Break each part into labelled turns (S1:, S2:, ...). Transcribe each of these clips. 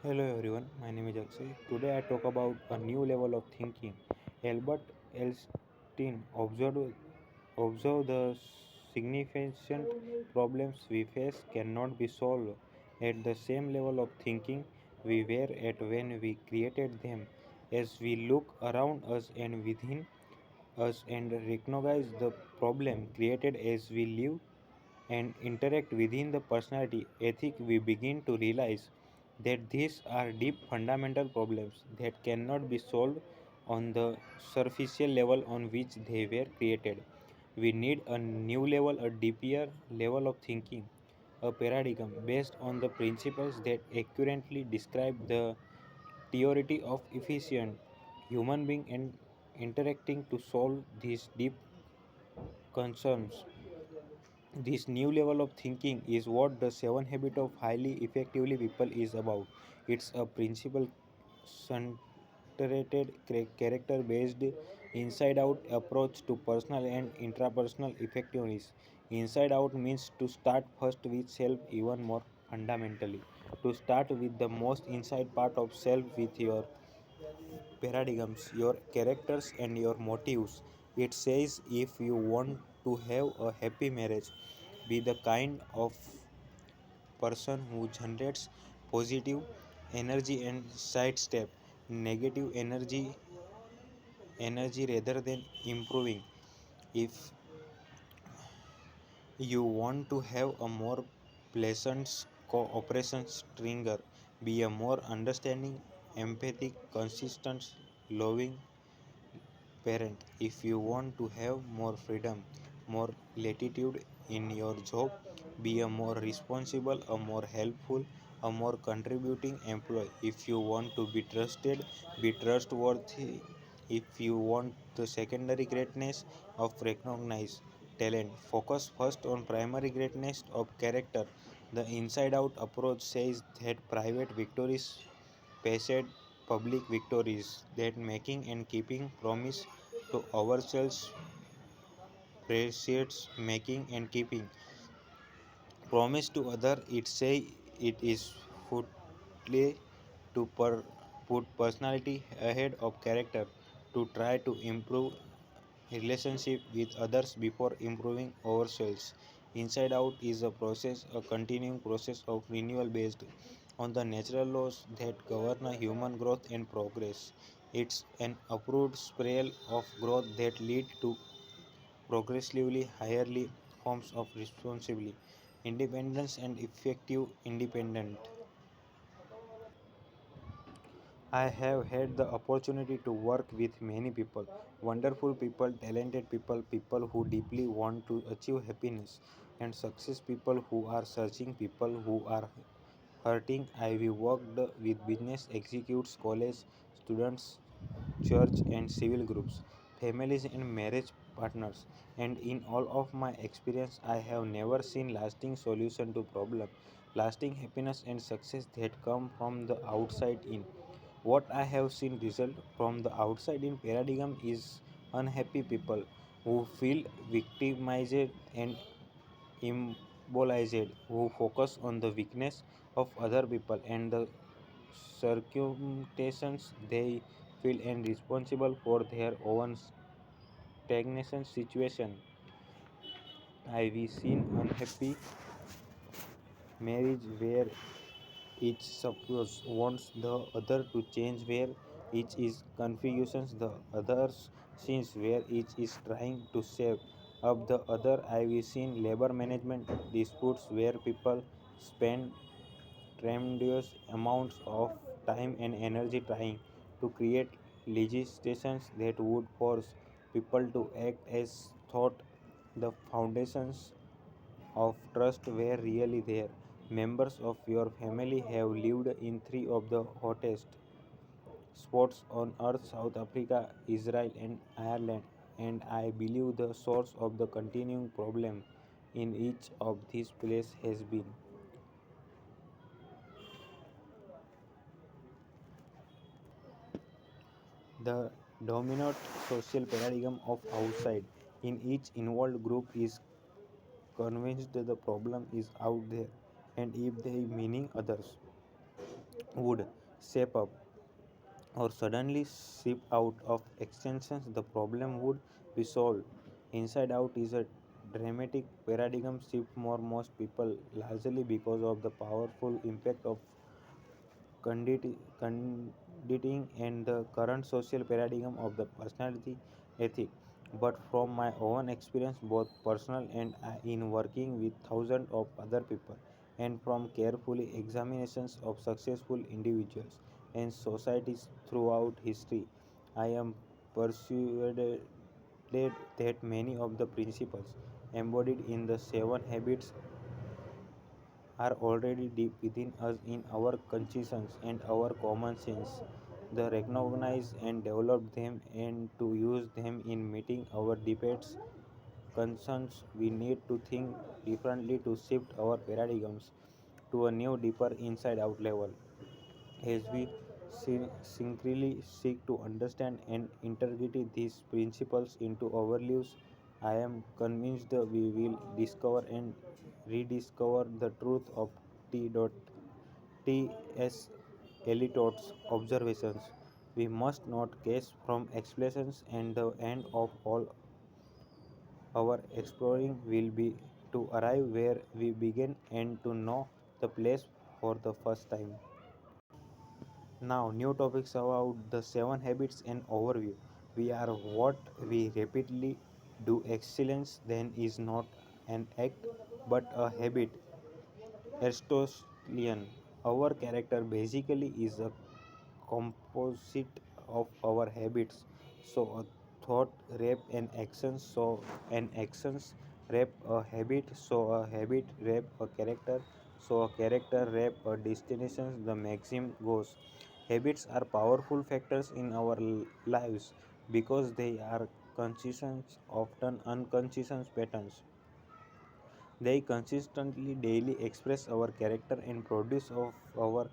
S1: Hello everyone, my name is Akshay. Today I talk about a new level of thinking. Albert Einstein observed the significant problems we face cannot be solved at the same level of thinking we were at when we created them. As we look around us and within us and recognize the problem created as we live and interact within the personality ethic, we begin to realize that these are deep fundamental problems that cannot be solved on the superficial level on which they were created. We need a new level, a deeper level of thinking, a paradigm based on the principles that accurately describe the theory of efficient human being and interacting to solve these deep concerns. This new level of thinking is what the seven habit of highly effectively people is about. It's a principle centered character based inside out approach to personal and intrapersonal effectiveness. Inside out means to start first with self even more fundamentally. To start with the most inside part of self with your paradigms, your characters, and your motives. It says if you want to have a happy marriage, be the kind of person who generates positive energy and sidestep negative energy rather than improving. If you want to have a more pleasant cooperation stringer, be a more understanding, empathic, consistent, loving parent. If you want to have more freedom, more latitude in your job, be a more responsible, a more helpful, a more contributing employee. If you want to be trusted, be trustworthy. If you want the secondary greatness of recognized talent, focus first on primary greatness of character. The inside out approach says that private victories precede public victories, that making and keeping promise to ourselves precedes making and keeping promise to other. It say it is footly to put personality ahead of character, to try to improve relationship with others before improving ourselves. Inside out is a process, a continuing process of renewal based on the natural laws that govern a human growth and progress. It's an approved spiral of growth that lead to progressively higher forms of responsibility, independence, and effective independent. I have had the opportunity to work with many people, wonderful people, talented people, people who deeply want to achieve happiness and success, people who are searching, people who are hurting. I have worked with business executives, college students, church and civil groups, families and marriage partners, and in all of my experience, I have never seen lasting solution to problem, lasting happiness and success that come from the outside in. What I have seen result from the outside in paradigm is unhappy people who feel victimized and immobilized, who focus on the weakness of other people and the circumstances they feel and responsible for their own stagnation situation. I've seen unhappy marriage where each suppose wants the other to change, where each is confusions the other's sins, where each is trying to save up the other. I've seen labor management disputes where people spend tremendous amounts of time and energy trying to create legislations that would force people to act as thought the foundations of trust were really there. Members of your family have lived in three of the hottest spots on earth, South Africa, Israel, and Ireland, and I believe the source of the continuing problem in each of these places has been the dominant social paradigm of outside. In each involved group is convinced that the problem is out there, and if they meaning others would shape up or suddenly slip out of extensions, the problem would be solved. Inside out is a dramatic paradigm shift for most people, largely because of the powerful impact of conditioning and the current social paradigm of the personality ethic. But from my own experience, both personal and in working with thousands of other people, and from carefully examinations of successful individuals and societies throughout history, I am persuaded that many of the principles embodied in the seven habits are already deep within us in our conscience and our common sense. The recognize and develop them and to use them in meeting our debates concerns, we need to think differently to shift our paradigms to a new deeper inside out level. As we sincerely seek to understand and integrate these principles into our lives, I am convinced that we will discover and rediscover the truth of T. T.S. Eliot's observations. We must not guess from explanations, and the end of all our exploring will be to arrive where we begin and to know the place for the first time. Now, new topics about the seven habits and overview. We are what we repeatedly do. Excellence then is not an act but a habit. Aristotelian. Our character basically is a composite of our habits. So a thought rep an action, so an actions rep a habit, so a habit rep a character, so a character rep a destination. The maxim goes. Habits are powerful factors in our lives because they are consistent, often unconscious patterns. They consistently daily express our character and produce of our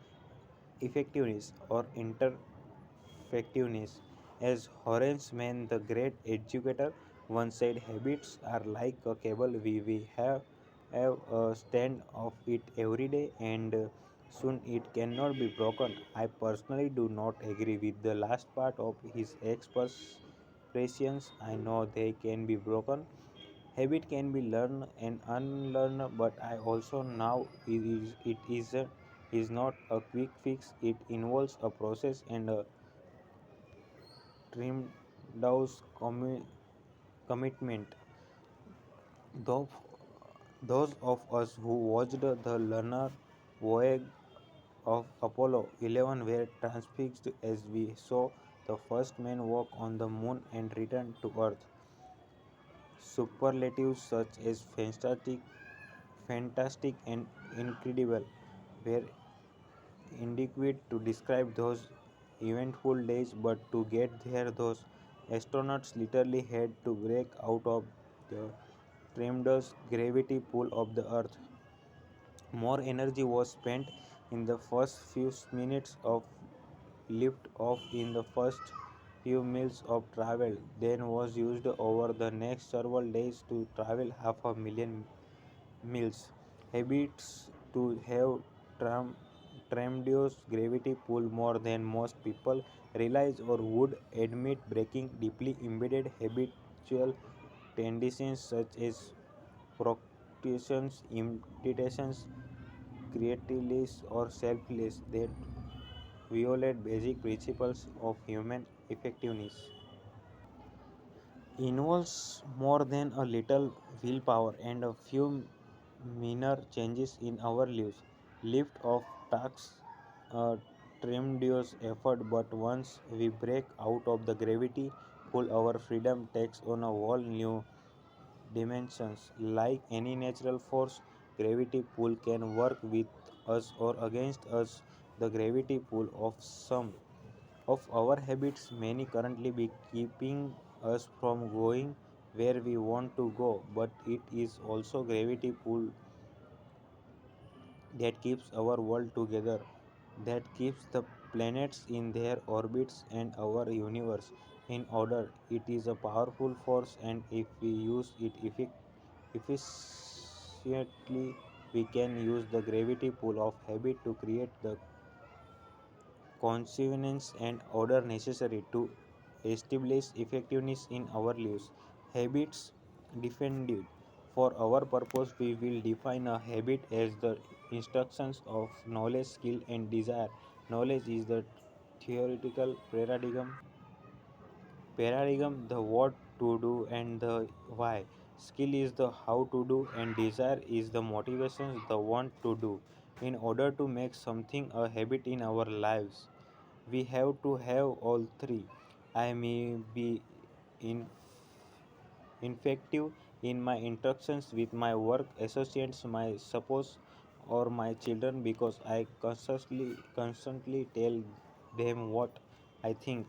S1: effectiveness or ineffectiveness. As Horace Mann, the great educator, once said, habits are like a cable. We have a stand of it every day and soon it cannot be broken. I personally do not agree with the last part of his expressions. I know they can be broken. Habit can be learned and unlearned, but I also know it is not a quick fix. It involves a process and a tremendous commitment. Though those of us who watched the lunar voyage of Apollo 11 were transfixed as we saw the first man walk on the moon and return to Earth. Superlatives such as fantastic, and incredible were inadequate to describe those eventful days, but to get there, those astronauts literally had to break out of the tremendous gravity pull of the Earth. More energy was spent in the first few minutes of lift off in the first few miles of travel than was used over the next several days to travel half a million miles. Habits to have tram- tremendous gravity pull more than most people realize or would admit. Breaking deeply embedded habitual tendencies such as procrastinations, imitations, creativeness, or selfless that violate basic principles of human effectiveness involves more than a little willpower and a few minor changes in our lives. Lift off tasks a tremendous effort, but once we break out of the gravity pull, our freedom takes on a whole new dimensions. Like any natural force, gravity pull can work with us or against us. The gravity pull of some of our habits may currently be keeping us from going where we want to go, but it is also gravity pull that keeps our world together, that keeps the planets in their orbits and our universe in order. It is a powerful force, and if we use it efficiently, we can use the gravity pull of habit to create the consequence and order necessary to establish effectiveness in our lives. Habits defended. For our purpose, we will define a habit as the instructions of knowledge, skill, and desire. Knowledge is the theoretical paradigm, the what to do and the why. Skill is the how to do, and desire is the motivation, the want to do. In order to make something a habit in our lives, we have to have all three. I may be in effective in my interactions with my work associates, my spouse, or my children because I constantly tell them what I think,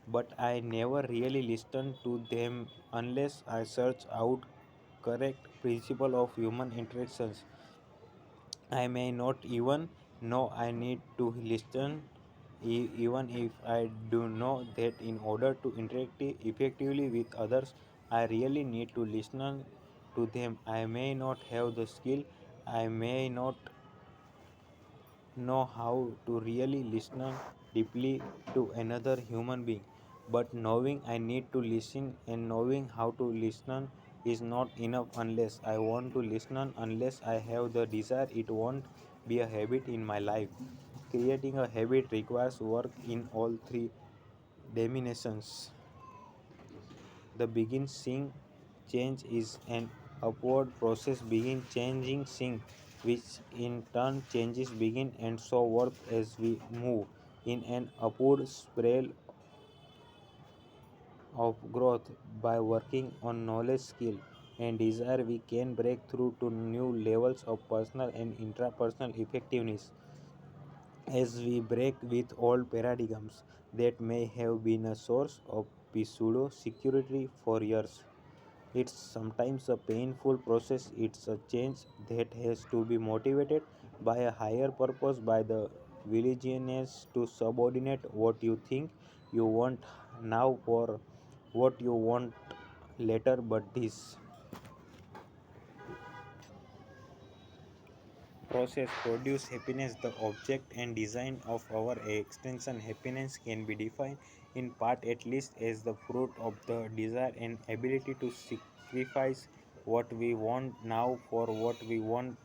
S1: but I never really listen to them unless I search out correct principle of human interactions. I may not even know I need to listen, even if I do know that in order to interact effectively with others, I really need to listen to them. I may not have the skill, I may not know how to really listen deeply to another human being. But knowing I need to listen and knowing how to listen is not enough unless I want to listen, unless I have the desire, it won't be a habit in my life. Creating a habit requires work in all three dimensions. The begin seeing change is an upward process begin changing seeing, which in turn changes begin and so worth as we move in an upward spiral of growth. By working on knowledge, skill, and desire, we can break through to new levels of personal and intrapersonal effectiveness. As we break with old paradigms that may have been a source of pseudo security for years. It's sometimes a painful process. It's a change that has to be motivated by a higher purpose, by the willingness to subordinate what you think you want now for what you want later. But this process produce happiness, the object and design of our extension. Happiness can be defined in part at least as the fruit of the desire and ability to sacrifice what we want now for what we want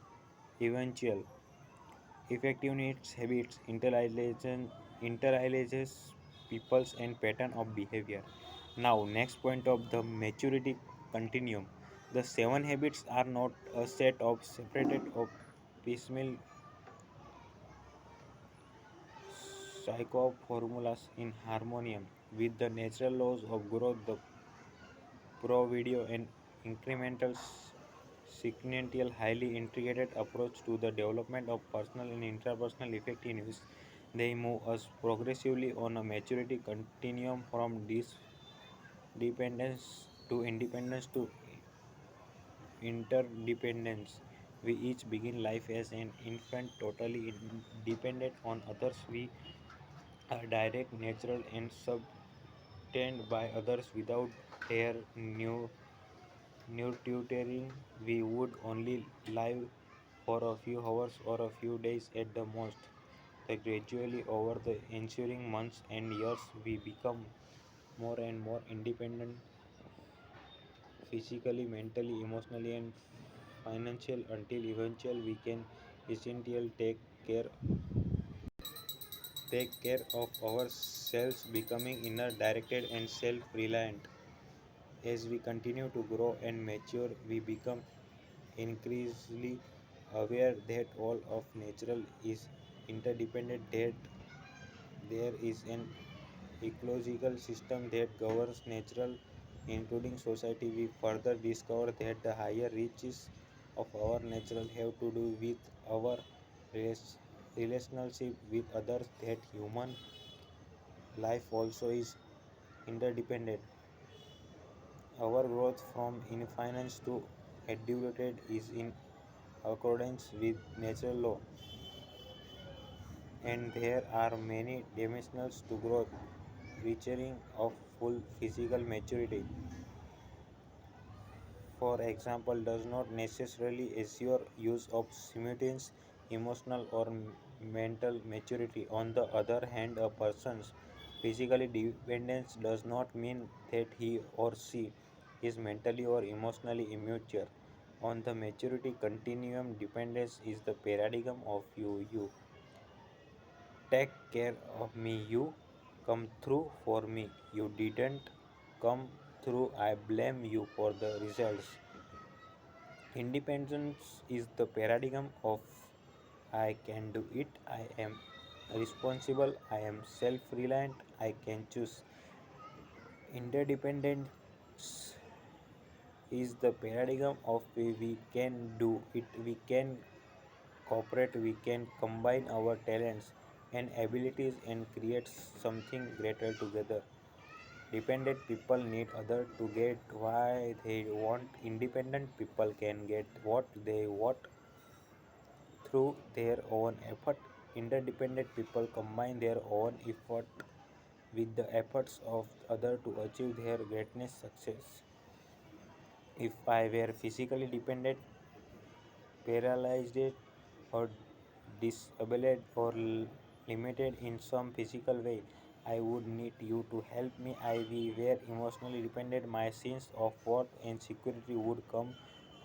S1: eventual. Effectiveness habits interaliases peoples and pattern of behavior. Now, next point of the maturity continuum. The seven habits are not a set of separated or piecemeal psychoformulas in harmonium with the natural laws of growth. The pro-video and incremental sequential highly integrated approach to the development of personal and intrapersonal effectiveness. They move us progressively on a maturity continuum from dependence to independence to interdependence. We each begin life as an infant, totally dependent on others. We are direct, natural, and subtended by others. Without their nurturing, we would only live for a few hours or a few days at the most. That gradually, over the ensuing months and years, we become more and more independent physically, mentally, emotionally, and financial until eventually we can essentially take care of ourselves, becoming inner directed and self-reliant. As we continue to grow and mature, we become increasingly aware that all of nature is interdependent, that there is an ecological system that governs nature, including society. We further discover that the higher reaches of our nature have to do with our rela- relationship with others, that human life also is interdependent. Our growth from infinite to adulthood is in accordance with natural law, and there are many dimensions to growth. Reaching of full physical maturity, for example, does not necessarily assure use of simultaneous emotional or mental maturity. On the other hand, a person's physical dependence does not mean that he or she is mentally or emotionally immature. On the maturity continuum, dependence is the paradigm of you take care of me, you come through for me, you didn't come through, I blame you for the results. Independence is the paradigm of I can do it, I am responsible, I am self reliant, I can choose. Interdependence is the paradigm of we can do it, we can cooperate, we can combine our talents and abilities and create something greater together. Dependent people need others to get why they want. Independent people can get what they want through their own effort. Interdependent people combine their own effort with the efforts of others to achieve their greatness success. If I were physically dependent, paralyzed, or disabled or limited in some physical way, I would need you to help me. I we were emotionally dependent. My sense of worth and security would come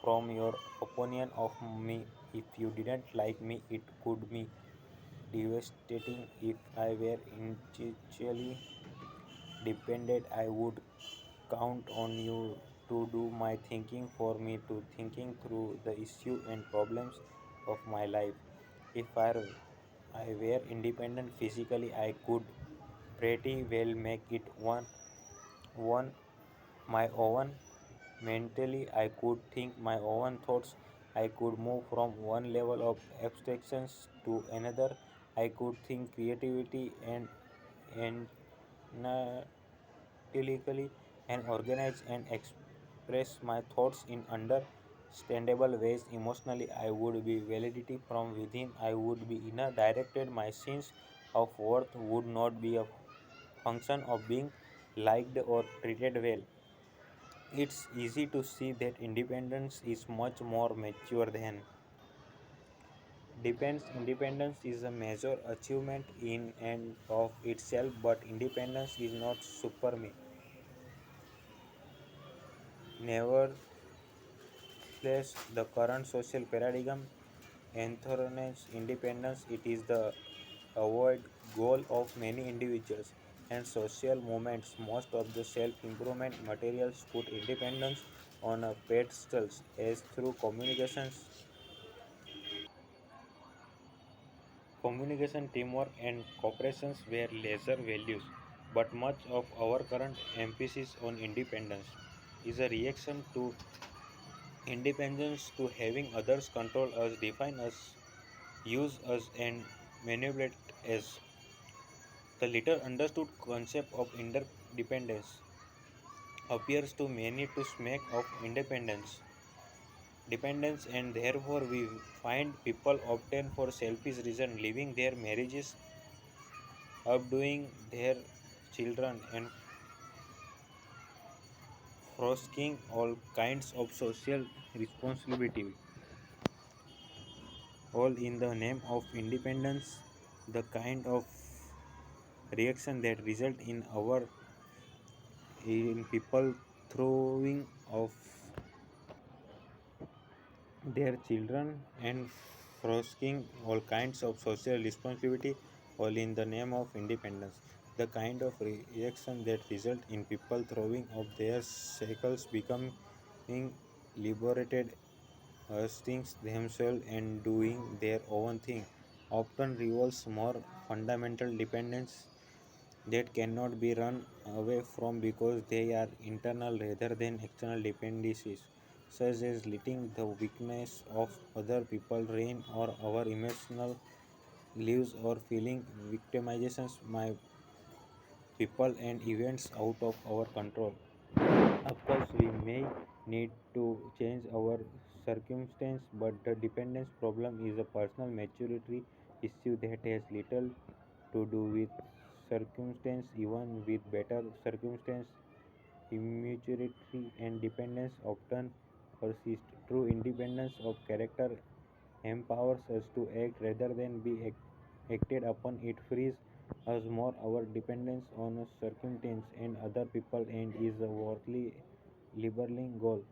S1: from your opinion of me. If you didn't like me, it could be devastating. If I were intellectually dependent, I would count on you to do my thinking for me, to thinking through the issue and problems of my life. If I were independent physically, I could pretty well make it one my own. Mentally, I could think my own thoughts. I could move from one level of abstractions to another. I could think creativity and analytically and organize and express my thoughts in understandable ways. Emotionally, I would be validity from within. I would be inner directed. My sense of worth would not be a function of being liked or treated well. It's easy to see that independence is much more mature than depends. Independence is a major achievement in and of itself, but independence is not superme. Nevertheless, the current social paradigm enthrones independence. It is the avoid goal of many individuals and social movements. Most of the self-improvement materials put independence on a pedestal as through communication, teamwork, and cooperations were lesser values. But much of our current emphasis on independence is a reaction to independence, to having others control us, define us, use us, and manipulate us. The little understood concept of interdependence appears to many to smack of independence dependence, and therefore we find people often for selfish reasons leaving their marriages, outdoing their children, and fostering all kinds of social responsibility, all in the name of independence. The kind of reaction that result in people throwing of their children and fostering all kinds of social responsibility, all in the name of independence. The kind of reaction that result in people throwing of their shackles, becoming liberated, asserting themselves and doing their own thing, often reveals more fundamental dependence that cannot be run away from because they are internal rather than external dependencies, such as letting the weakness of other people reign or our emotional lives or feeling victimizations my people and events out of our control. Of course, we may need to change our circumstance, but the dependence problem is a personal maturity issue that has little to do with circumstance. Even with better circumstance, immaturity and dependence often persist. True independence of character empowers us to act rather than be act. acted upon it frees us more. Our dependence on a circumstance and other people and is a worldly liberating goal,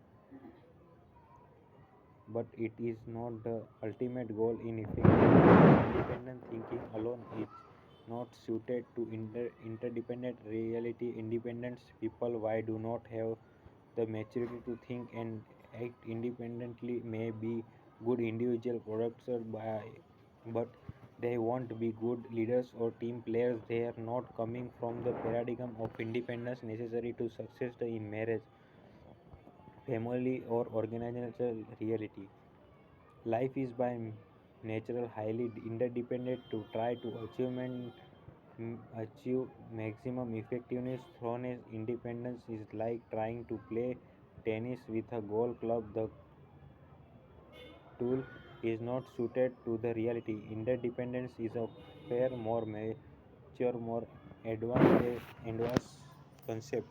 S1: but it is not the ultimate goal in effect. Independent thinking alone is not suited to interdependent reality. Independent people why do not have the maturity to think and act independently may be good individual products by, but they won't be good leaders or team players. They are not coming from the paradigm of independence necessary to success in marriage, family, or organizational reality. Life is by nature highly interdependent. To try to achieve maximum effectiveness through independence is like trying to play tennis with a golf club. The tool is not suited to the reality. Interdependence is a far more mature, more advanced concept.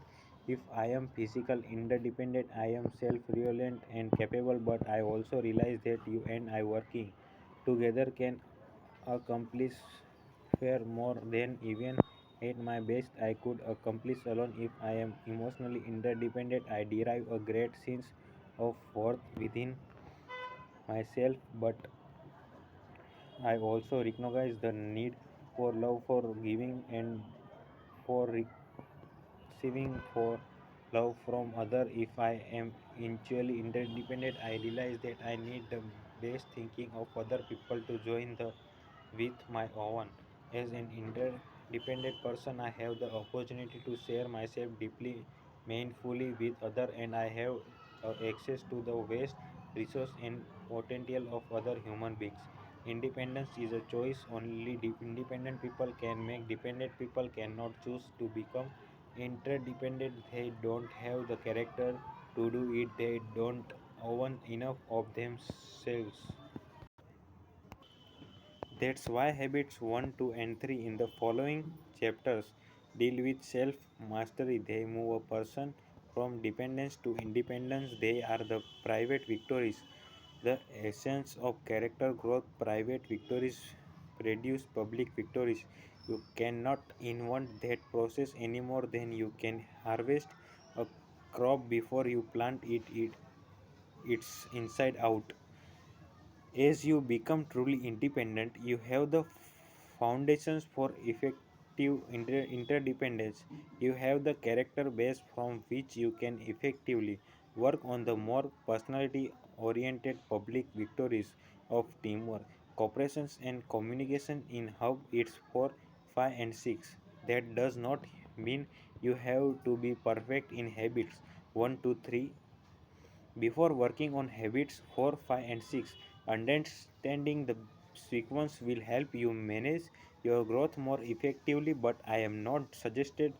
S1: If I am physical interdependent, I am self-reliant and capable, but I also realize that you and I working together can accomplish far more than even at my best I could accomplish alone. If I am emotionally interdependent, I derive a great sense of worth within myself, but I also recognize the need for love, for giving, and for receiving for love from others. If I am initially interdependent, I realize that I need the best thinking of other people to join the with my own. As an interdependent person, I have the opportunity to share myself deeply, meaningfully with others, and I have access to the vast resource and potential of other human beings. Independence is a choice only independent people can make. Dependent people cannot choose to become interdependent. They don't have the character to do it. They don't own enough of themselves. That's why habits 1, 2, and 3 in the following chapters deal with self mastery. They move a person from dependence to independence. They are the private victories, the essence of character growth. Private victories produce public victories. You cannot invent that process any more than you can harvest a crop before you plant it's inside out. As you become truly independent, you have the foundations for effective interdependence. You have the character base from which you can effectively work on the more personality oriented public victories of teamwork, cooperations, and communication in Hub. It's 4, 5, and 6. That does not mean you have to be perfect in habits 1, 2, 3 before working on habits 4, 5, and 6. Understanding the sequence will help you manage your growth more effectively, but I am not suggested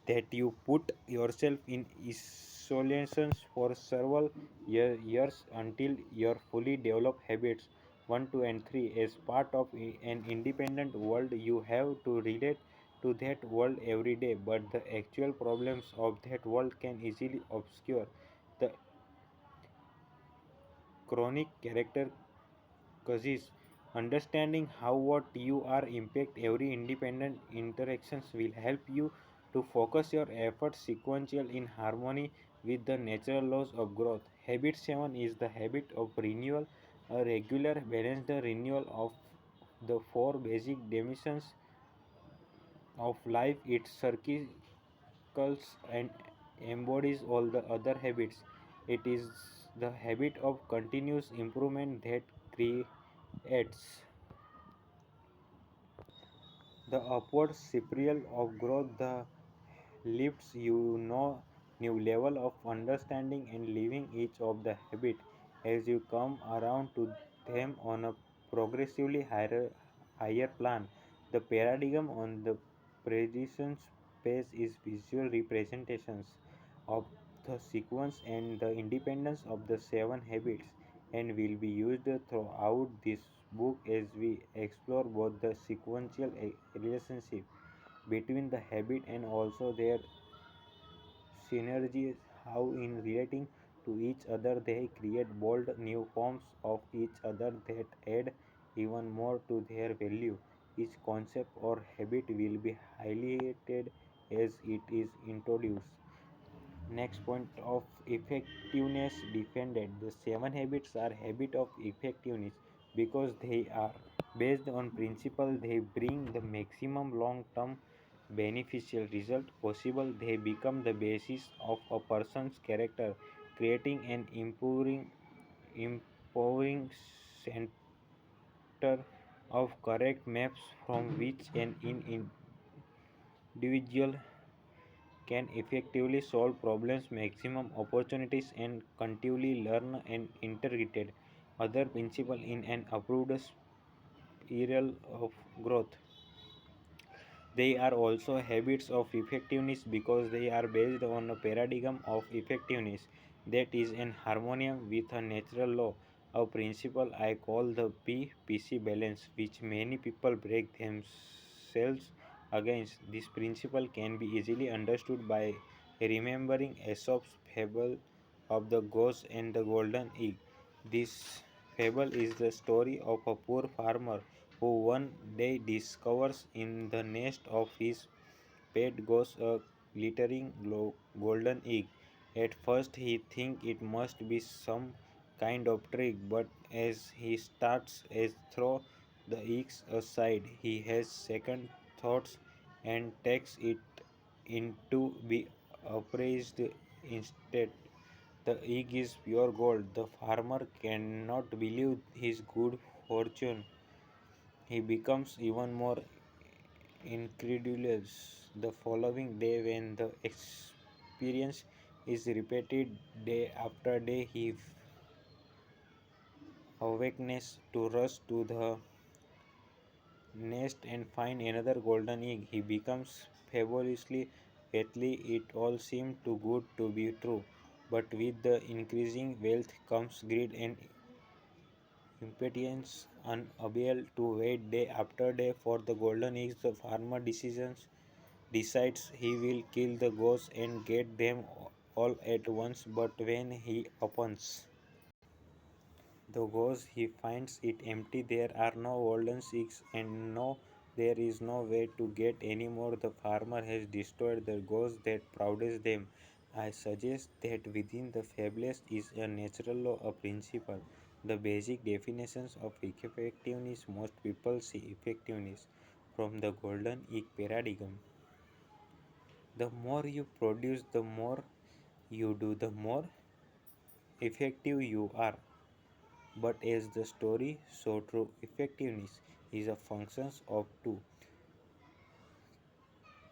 S1: that you put yourself in isolation for several years until you fully develop habits 1, 2, and 3. As part of an independent world, you have to relate to that world every day, but the actual problems of that world can easily obscure the chronic character causes. Understanding how what you are impact every independent interactions will help you to focus your efforts sequential in harmony with the natural laws of growth. Habit 7 is the habit of renewal, a regular balanced renewal of the four basic dimensions of life. It circles and embodies all the other habits. It is the habit of continuous improvement that creates the upward spiral of growth, the lifts you know new level of understanding and living each of the habit as you come around to them on a progressively higher plan. The paradigm on the predictions page is visual representations of the sequence and the independence of the seven habits and will be used throughout this book as we explore both the sequential relationship between the habit and also their synergies, how in relating to each other they create bold new forms of each other that add even more to their value. each concept or habit will be highlighted as it is introduced. Next point of effectiveness defended. The seven habits are habit of effectiveness because they are based on principle they bring the maximum long-term beneficial result possible. They become the basis of a person's character, creating and empowering center of correct maps from which an individual can effectively solve problems, maximum opportunities, and continually learn and integrate other principles in an approved spiral of growth. They are also habits of effectiveness because they are based on a paradigm of effectiveness that is in harmony with a natural law, a principle I call the P-PC balance, which many people break themselves against. This principle can be easily understood by remembering Aesop's fable of the goose and the golden egg. This fable is the story of a poor farmer who one day discovers in the nest of his pet goose a glittering golden egg. At first he thinks it must be some kind of trick, but as he starts to throw the eggs aside, he has second thoughts and takes it in to be appraised instead. The egg is pure gold. The farmer cannot believe his good fortune. He becomes even more incredulous the following day when the experience is repeated day after day. He awakens to rush to the nest and find another golden egg. He becomes fabulously wealthy. It all seemed too good to be true. But with the increasing wealth comes greed and impatience, unable to wait day after day for the golden eggs. The farmer decides he will kill the ghosts and get them all at once. But when he opens the ghost, he finds it empty. There are no golden eggs and no there is no way to get any more. The farmer has destroyed the ghost that proudest them. I suggest that within the fabulous is a natural law, a principle. The basic definitions of effectiveness. Most people see effectiveness from the golden egg paradigm. The more you produce, the more you do, the more effective you are. But as the story so true, effectiveness is a function of two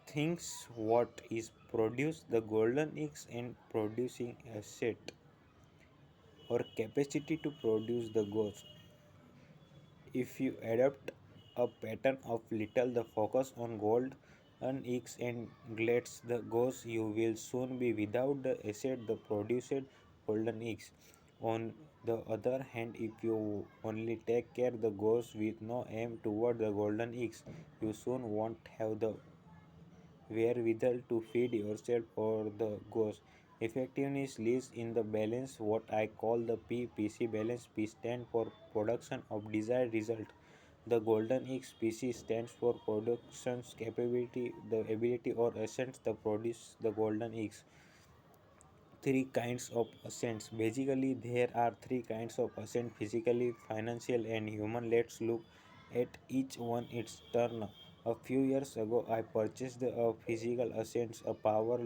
S1: things: what is produced, the golden eggs, and producing asset or capacity to produce the goods. If you adopt a pattern of little the focus on gold and eggs and glads the goes, you will soon be without the asset the produced golden eggs. On the other hand, if you only take care the goes with no aim toward the golden eggs, you soon won't have the wherewithal to feed yourself or the goes. Effectiveness lies in the balance, what I call the PPC balance. P stand for production of desired result. The golden egg species stands for production's capability, the ability or essence to produce the golden eggs. Three kinds of ascents. Basically, there are three kinds of ascent: physically, financial, and human. Let's look at each one its turn. A few years ago, I purchased a physical ascent, a power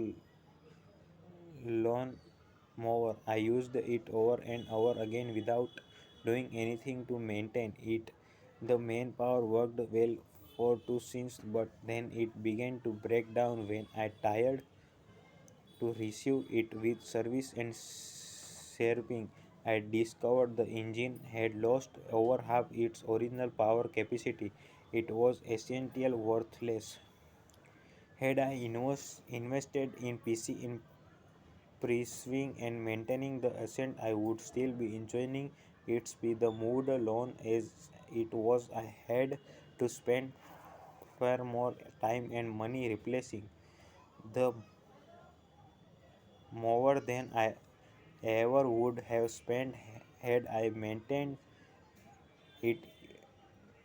S1: lawn mower. I used it over and over again without doing anything to maintain it. The main power worked well for two scenes, but then it began to break down when I tried to receive it with service and serving. I discovered the engine had lost over half its original power capacity. It was essentially worthless. Had I invested in PC in preserving and maintaining the ascent, I would still be enjoying its be the moved alone as it was. I had to spend far more time and money replacing the mower than I ever would have spent had I maintained it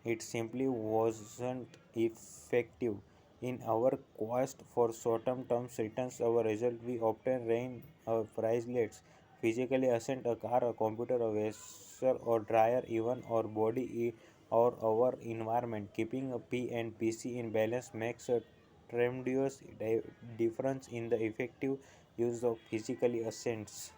S1: It simply wasn't effective. In our quest for short-term returns, our result we often rein our pricelets, physically ascend a car, a computer, a vessel or dryer, even our body or our environment. Keeping a P and PC in balance makes a tremendous difference in the effective use of physically assets.